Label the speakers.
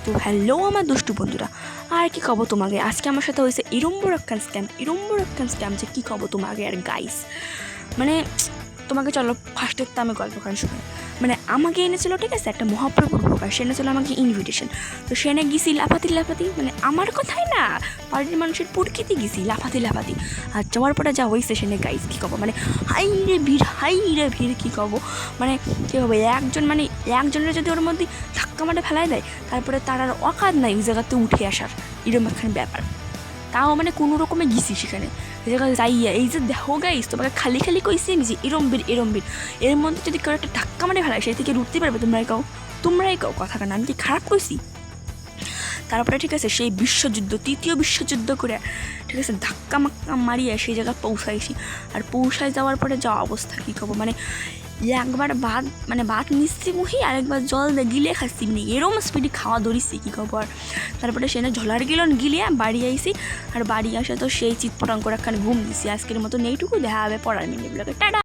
Speaker 1: তো হ্যালো আমার দুষ্টু বন্ধুরা, আর কি কব তোমাকে, আজকে আমার সাথে হয়েছে এরম বড় একখান স্ক্যাম যে কী কব তোমাকে আর গাইস। মানে তোমাকে চলো ফার্স্টের তো আমি গল্পখান শুনে, মানে আমাকে এনেছিল ঠিক আছে একটা মহাপ্রভুর প্রকাশ, সে এনেছিল আমাকে ইনভিটেশন। তো সেনে গেছি লাফাতি, মানে আমার কথাই না, বাড়ির মানুষের পুরকিতে গেছি লাফাতি। আর যাওয়ার পরে যা হয়েছে সেনে গাইস কী কব, মানে হাই রে ভিড় কী কব, মানে কী হবে একজনের যদি ওর মধ্যে ধাক্কা মারে ফেলাই দেয়, তারপরে তার আর অকাত নাই ওই জায়গাতে উঠে আসার, এরকম একখান ব্যাপার। তাও মানে কোনো রকমে গেছি সেখানে, এই জায়গায় যাইয়া এই যে দেখো গাইস, তোমাকে খালি কইছি আমি যে এরম ভিড় এর মধ্যে যদি কেউ একটা ধাক্কা মারে ফেলায় সেই থেকে উঠতে পারবে, তোমরাই কাও কথা কেন, আমি কি খারাপ কইছি? তারপরে ঠিক আছে সেই তৃতীয় বিশ্বযুদ্ধ করে ঠিক আছে ধাক্কা মারিয়ে সেই জায়গায় পৌঁছাইছি। আর পৌঁছায় যাওয়ার পরে যা অবস্থা কী করবো, মানে একবার ভাত নিচ্ছি মুহি, আরেকবার জল দিয়ে গিলে খাচ্ছি, মানে এরম স্পিডে খাওয়া ধরিছি কী খবর। তারপরে সেখানে ঝোলার গিলিয়ে বাড়ি আইসি, আর বাড়ি আসে তো সেই চিৎপটাং করে একখানে ঘুম দিছি। আজকের মতো এইটুকু দেখা হবে পড়ার মিনিটগুলোকে, টাটা।